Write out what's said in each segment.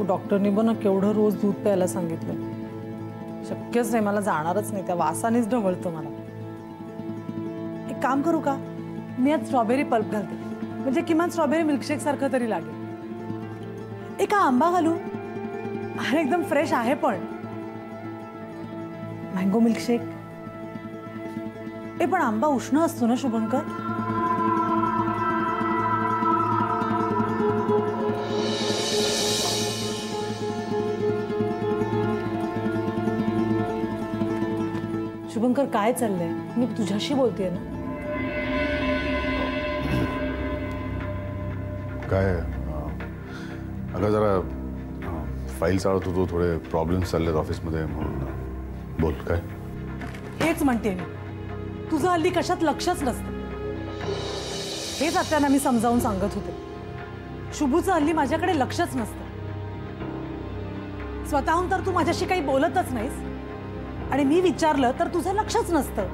डॉक्टरनी पण केवढं रोज दूध प्यायला सांगितलं. शक्यच नाही, मला जाणारच नाही, त्या वासानेच ढवळतं मला. एक काम करू का, मी आज स्ट्रॉबेरी पल्प घालते, म्हणजे किमान स्ट्रॉबेरी मिल्कशेक सारखं तरी लागेल. एका आंबा घालू, अरे एकदम फ्रेश आहे पण. Mango milkshake. पण आंबा उष्ण असतो ना शुभंकर. शुभंकर काय चाललंय? मी तुझ्याशी बोलतेय ना. काय अगं जरा फाईल चालत होतो, थोडे प्रॉब्लेम्स चाललेत ऑफिसमध्ये म्हणून. बोल काय? हेच म्हणते मी, तुझं हल्ली कशात लक्षच नसतं. हेच आत्यांना मी समजावून सांगत होते. शुभूचं हल्ली माझ्याकडे लक्षच नसतं. स्वतःहून तर तू माझ्याशी काही बोलतच नाहीस, आणि मी विचारलं तर तुझं लक्षच नसतं.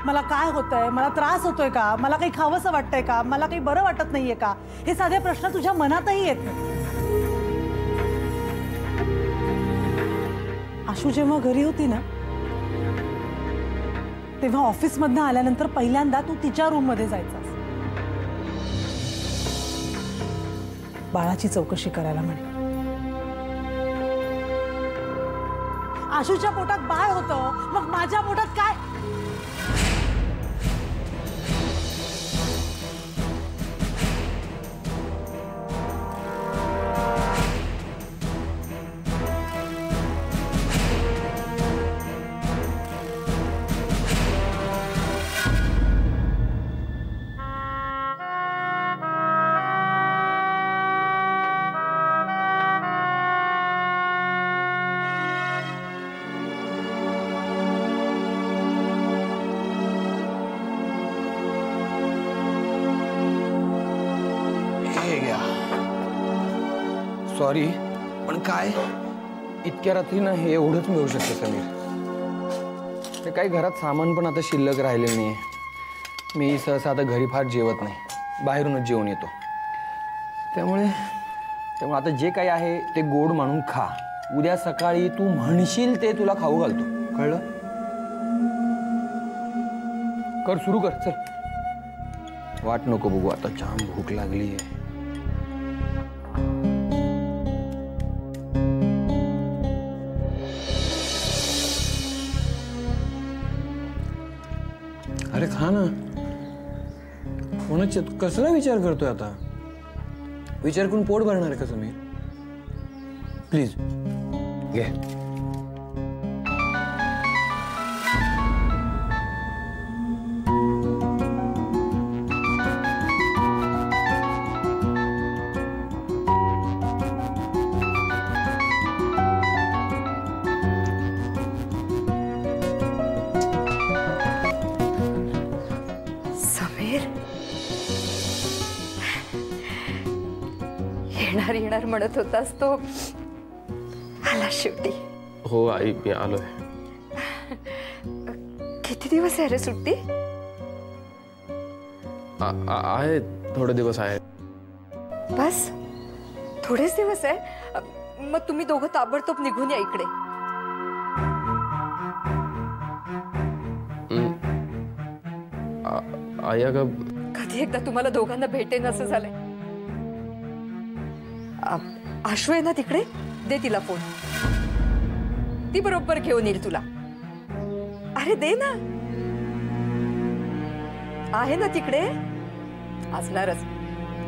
मला काय होतंय, मला त्रास होतोय का, मला काही खावंसं वाटतंय का, मला काही बरं वाटत नाहीये का, हे साधे प्रश्न तुझ्या मनातही येत नाही. आशू जेव्हा घरी होती ना, तेव्हा ऑफिसमधनं आल्यानंतर पहिल्यांदा तू तिच्या रूम मध्ये जायचास, बाळाची चौकशी करायला म्हणे. आशूच्या पोटात बाळ होतं, मग माझ्या पोटात काय? सॉरी, पण काय इतक्या रात्री ना हे एवढंच मिळू शकतं समीर. ते काही घरात सामान पण आता शिल्लक राहिलेलं नाहीये. मी सहसा आता घरी फार जेवत नाही, बाहेरूनच जेवण येतो. त्यामुळे आता जे काही आहे ते गोड मानून खा. उद्या सकाळी तू म्हणशील ते तुला खाऊ घालतो, कळलं? कर, सुरू कर, चल. वाट नको बघू, आता जाम भूक लागली आहे. अरे खा ना. कोणाचे कसला विचार करतोय आता? विचार करून पोट भरणार आहे का समीर? प्लीज घे. येणार म्हणत होतास तो आला शेवटी. हो आई, मी आलोय. किती दिवस आहे रे सुट्टी? आहे, थोडे दिवस आहेत. बस थोडेच दिवस आहे? मग तुम्ही दोघं ताबडतोब निघून या इकडे. आई अगं, कधी एकदा तुम्हाला दोघांना भेटेन असं झालंय. आशू आहे ना तिकडे, दे तिला फोन, ती बरोबर घेऊन येईल तुला. अरे दे ना, आहे ना तिकडे. असणारच,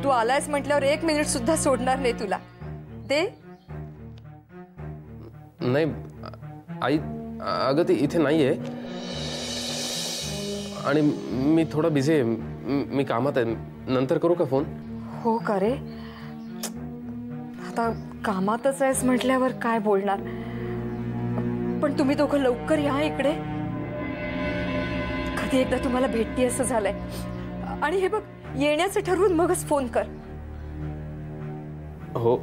तू आलायस म्हटल्यावर 1 मिनिट सुद्धा सोडणार नाही तुला. दे. नाही आई, अगं ती इथे नाहीये आणि मी थोडा बिझी आहे. मी कामात आहे, नंतर करू का फोन? हो का रे, आता कामातच आहेस म्हटल्यावर काय बोलणार. पण तुम्ही दोघं लवकर या इकडे. कधी एकदा तुम्हाला भेटती असं झालंय. आणि हे बघ, येण्याचं ठरवून मगच फोन कर. हो.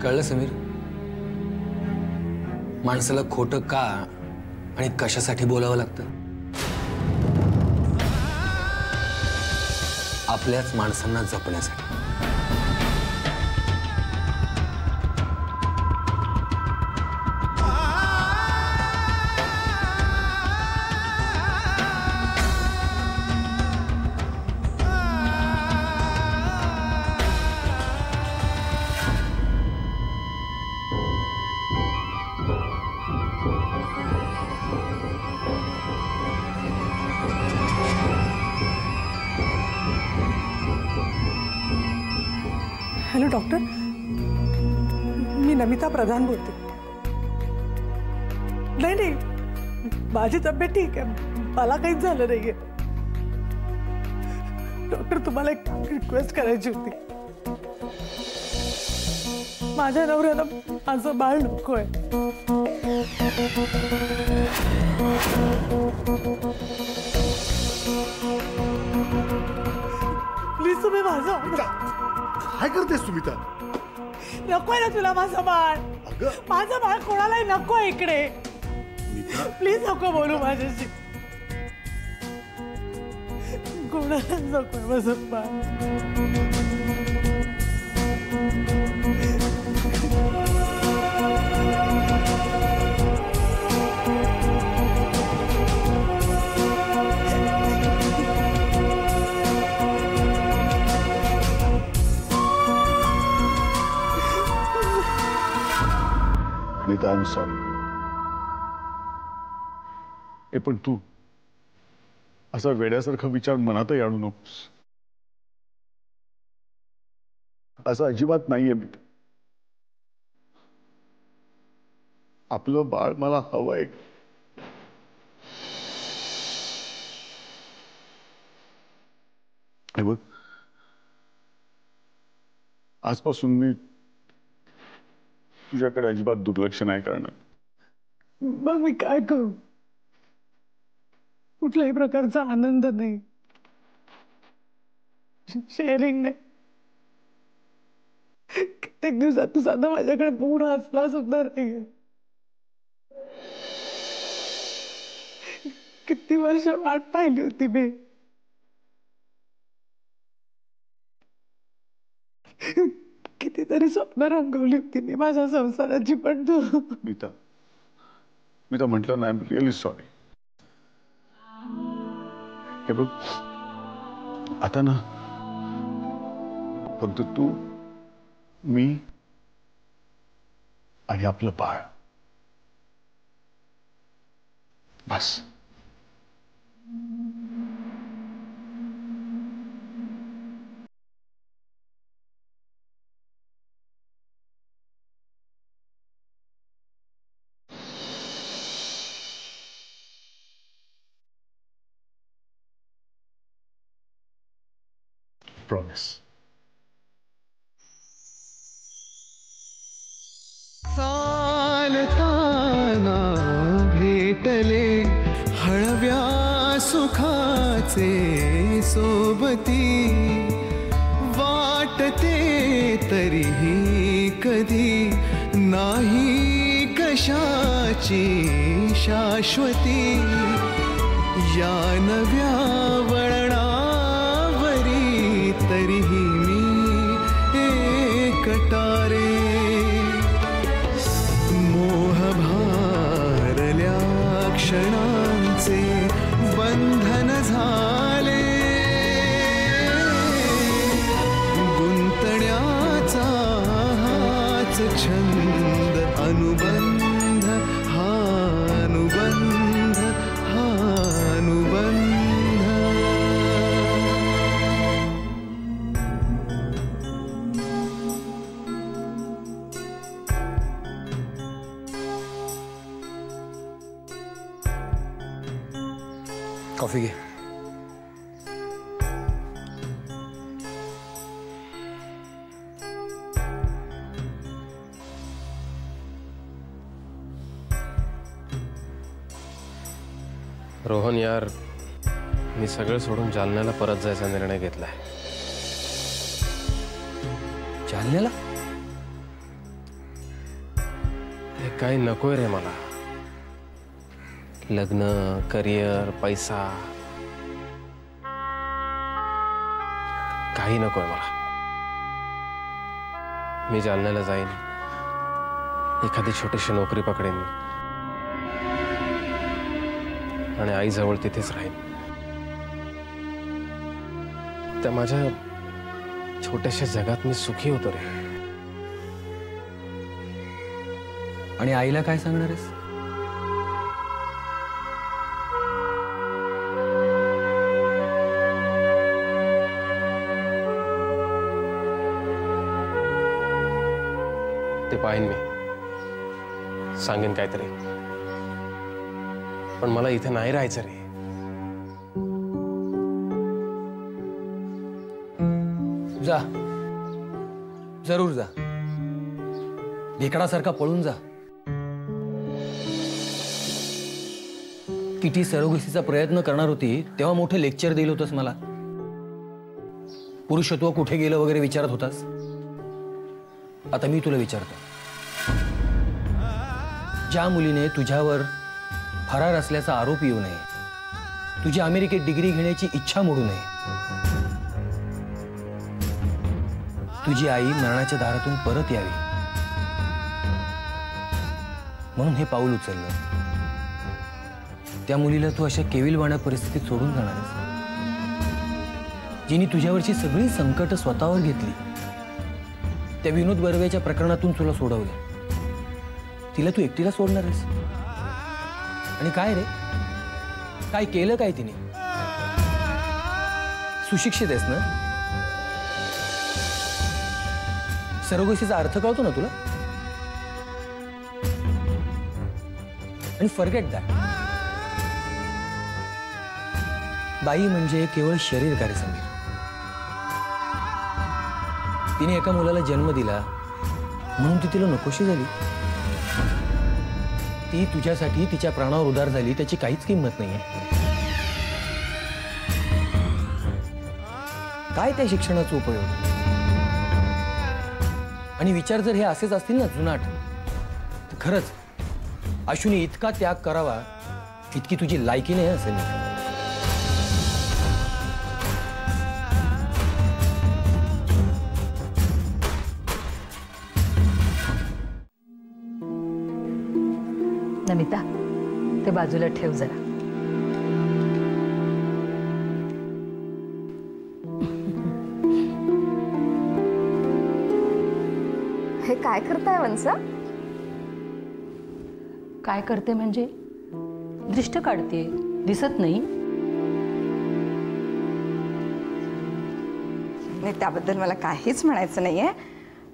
कळलं समीर? माणसाला खोटं का आणि कशासाठी बोलावं लागतं? आपल्याच माणसांना जपण्यासाठी. हॅलो डॉक्टर, मी नमिता प्रधान बोलते. नाही नाही, माझी तब्येत ठीक आहे, मला काहीच झालं नाहीये. डॉक्टर, तुम्हाला एक रिक्वेस्ट करायची होती. माझ्या नवऱ्याला माझं बाळ नकोय. प्लीज तुम्ही माझं. काय करतेस सुमिता? नकोय ना तुला माझं बाळ? माझं बाळ कोणालाही नको इकडे. प्लीज नको बोलू माझ्याशी. कोणाला नकोय माझं बाळ. I'm sorry. पण तू असा वेड्यासारखा विचार मनातही आणू नकोस. असं अजिबात नाहीये. आपलं बाळ मला हवंय. हे बघ, आजपासून मी तुझ्याकडे अजिबात दुर्लक्ष नाही करणार. मग मी काय करू? कुठल्याही प्रकारचा आनंद नाही, शेअरिंग नाही. कित्येक दिवसात तू साधा माझ्याकडे पूर्ण हसला सुद्धा नाही. किती वर्ष वाट पाहिली होती मी. कितीतरी स्वप्न रंगवली होती मी माझ्या संसाराची, पण तू. मी तर म्हटलं ना, आय एम रिअली सॉरी. हे बघ, आता ना फक्त तू, मी आणि आपलं बाळ, बस. प्रॉमिस. चालताना भेटले हळव्या सुखाचे सोबती, वाटते तरीही कधी नाही कशाची शाश्वती. या नव्या वळणावरी तरीही मी एकटारे. मोह भारल्या क्षणांचे बंधन झाले, गुंतण्याचा हाच छंद. अनुबंध हा अनुबंध हा अनुबंध. कॉफी घे. रोहन यार, मी सगळं सोडून जालन्याला परत जायचा निर्णय घेतलाय. जालन्याला? हे काही नकोय रे मला. लग्न, करिअर, पैसा. काही नकोय मला. मी जालन्याला जाईन, एखादी छोटीशी नोकरी पकडेन आणि आईजवळ तिथेच राहीन. त्या माझ्या छोट्याशा जगात मी सुखी होतो रे. आणि आईला काय सांगणार आहेस? ते पाहीन मी, सांगेन काहीतरी. पण मला इथे नाही राहायचं रे. जा, जरूर जा. ढेकडासारखा पळून जा. किती सरोगसीचा प्रयत्न करणार होती तेव्हा मोठं लेक्चर दिलं होतंस मला. पुरुषत्व कुठे गेलं वगैरे विचारत होतास. आता मी तुला विचारतो, ज्या मुलीने तुझ्यावर फरार असल्याचा आरोप येऊ नये, तुझी अमेरिकेत डिग्री घेण्याची इच्छा मोडू नये, तुझी आई मरणाच्या दारातून परत यावी म्हणून हे पाऊल उचललं, त्या मुलीला तू अशा केविलवाण्या परिस्थितीत सोडून जाणार आहेस? जिने तुझ्यावरची सगळी संकट स्वतःवर घेतली, त्या विनोद बर्वेच्या प्रकरणातून तुला सोडवलं, तिला तू एकटीला सोडणार आहेस? आणि काय रे, काय केलं काय तिने? सुशिक्षित आहेस ना? सरोगसीचा अर्थ कळतो ना तुला? आणि फॉरगेट दॅट. बाई म्हणजे केवळ शरीर कार्य समीर. तिने एका मुलाला जन्म दिला म्हणून ती तिला नकोशी झाली. ती तुझ्यासाठी तिच्या प्राणावर उदार झाली, त्याची काहीच किंमत नाहीये. काय त्या शिक्षणाचा उपयोग? आणि विचार जर हे असेच असतील ना जुनाट, तर खरंच अश्विनी इतका त्याग करावा इतकी तुझी लायकी नाही असेल. नमिता, ते बाजूला ठेव जरा. हे काय करताय वंसा? काय करते म्हणजे दृष्ट काढते, दिसत नाही? नाही, त्याबद्दल मला काहीच म्हणायचं नाहीये,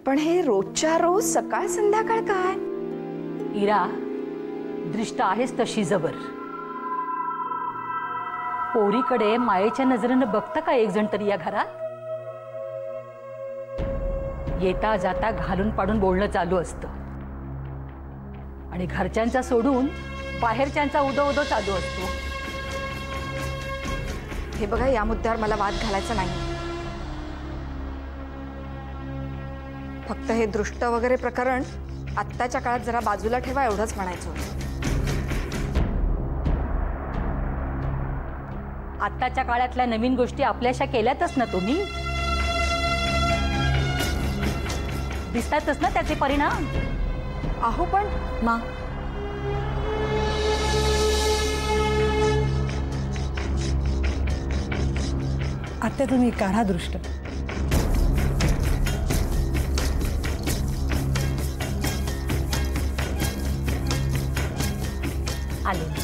पण हे रोजच्या रोज सकाळ संध्याकाळ काय? इरा, दृष्ट आहेच तशी जबर. पोरीकडे मायेच्या नजरेनं बघता का एक जण तरी या घरात? येता जाता घालून पाडून बोलणं चालू असतं आणि घरच्यांचा सोडून बाहेरच्यांचा उदो उदो चालू असतो. हे बघा, या मुद्द्यावर मला वाद घालायचा नाही. फक्त हे दृष्ट वगैरे प्रकरण आत्ताच्या काळात जरा बाजूला ठेवा, एवढंच म्हणायचं होतं. आत्ताच्या काळातल्या नवीन गोष्टी आपल्याशा केल्यातच ना तुम्ही? दिसतातच ना त्याचे परिणाम. अहो पण मा, आत्या तुम्ही काढा दृष्ट. आले.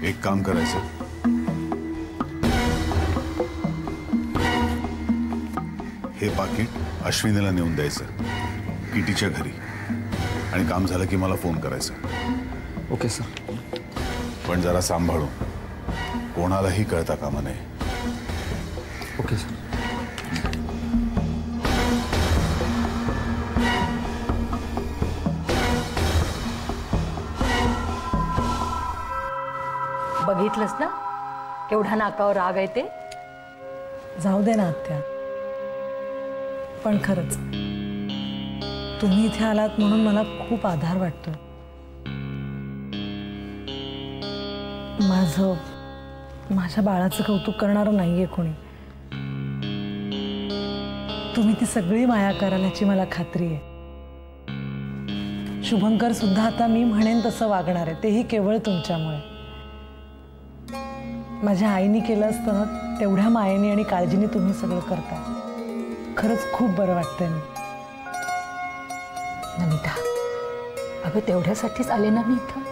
एक काम करायचं, हे पाकिट अश्विनीला नेऊन द्यायचं किटीच्या घरी, आणि काम झालं की मला फोन करायचा. Okay sir. पण जरा सांभाळून, कोणालाही कळता कामा नये. Okay sir. बघितलंस ना केवढा नाकावर राग आहे ते? जाऊ दे ना आत्या, पण खरंच तुम्ही इथे आलात म्हणून मला खूप आधार वाटतोय. माझ्या बाळाचं कौतुक करणारं नाहीये कोणी. तुम्ही ती सगळी माया कराल याची मला खात्री आहे. शुभंकर सुद्धा आता मी म्हणेन तसं वागणार आहे, तेही केवळ तुमच्यामुळे. माझ्या आईने केलं असतं ना तेवढ्या मायेने आणि काळजीने तुम्ही सगळं करता. खरंच खूप बरं वाटतंय. नमिता, अगं तेवढ्यासाठीच आले ना मी इथं.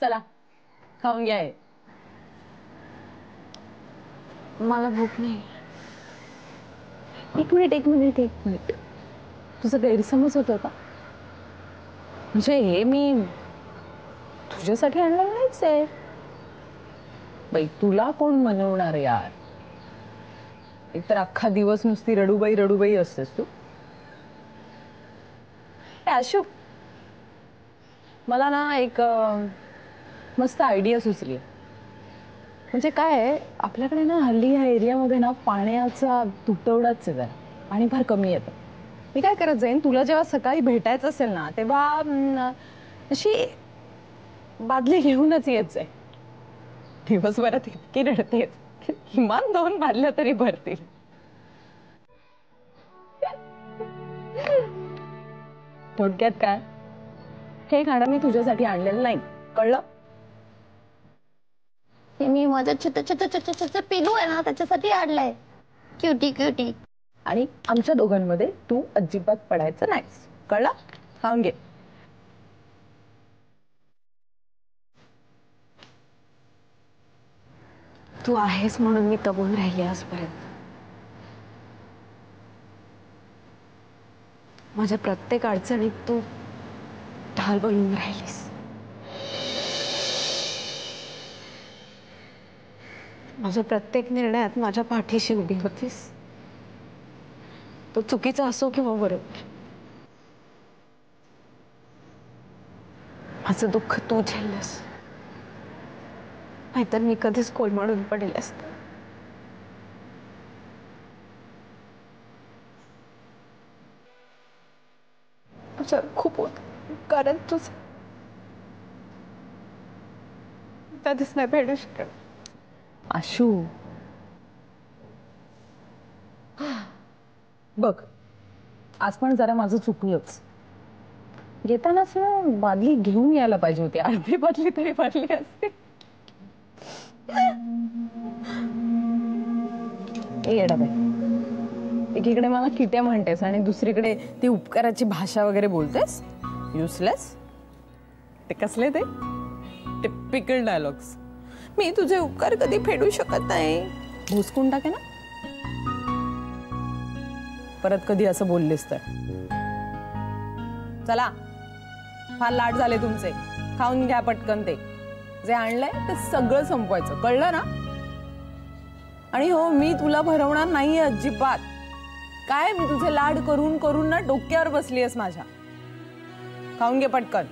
चला खाऊन घ्या. मला भूक नाही. एक मिनिट. तुझा गैरसमज होता का? म्हणजे हे मी तुझ्यासाठी आणलं नाहीच आहे बाई. तुला कोण मनवणार यार? एकतर अख्खा दिवस नुसती रडूबाई असतेस तू. अशोक, मला ना एक मस्त आयडिया सुचली. म्हणजे काय आहे, आपल्याकडे ना हल्ली ह्या एरियामध्ये ना पाण्याचा तुटवडाच आहे जरा. पाणी फार कमी येतं. मी काय करत जाईन, तुला जेव्हा सकाळी भेटायचं असेल ना तेव्हा अशी बादली घेऊनच येत जाईल. दिवसभरात इतकी रडतेस, किमान 2 बादल्या तरी भरतील. थोडक्यात काय, हे गाणं मी तुझ्यासाठी आणलेलं नाही, कळलं? मी माझं छोटं पिलू आहे ना त्याच्यासाठी आणलंय. क्युटी. आणि आमच्या दोघांमध्ये तू अजिबात पडायचं नाहीस, कळलं? खाऊन घे. तू आहेस म्हणून मी दबून राहिली आजपर्यंत. माझ्या प्रत्येक अडचणीत तू ढाल बनून राहिलीस. माझ्या प्रत्येक निर्णयात माझ्या पाठीशी उभी होतीस. तो चुकीचा असो किंवा बरोबर. माझं दुःख तू झेललंस, नाहीतर मी कधीच कोलमडून पडले असते. तुझं खूप होत, कारण तुझं कधीच नाही भेटू शकत. आशू बघ, आज पण जरा माझं चुकलंच. येतानाच ना बादली घेऊन यायला पाहिजे होती. अर्धी बादली तरी भरली असते. येडाबाई, एकीकडे मला किट्या म्हणतेस आणि दुसरीकडे ती उपकाराची भाषा वगैरे बोलतेस. युजलेस. ते कसले ते टिपिकल डायलॉग्स. मी तुझे उपकार कधी फेडू शकत नाही. भोसकून टाके ना परत कधी असं बोललेस तर. चला, फार लाड झाले तुमचे. खाऊन घ्या पटकन. ते जे आणलंय ते सगळं संपवायचं, कळलं ना? आणि हो, मी तुला भरवणार नाहीये अजिबात. काय मी तुझे लाड करून करून ना डोक्यावर बसली आहेस माझ्या. खाऊन घे पटकन.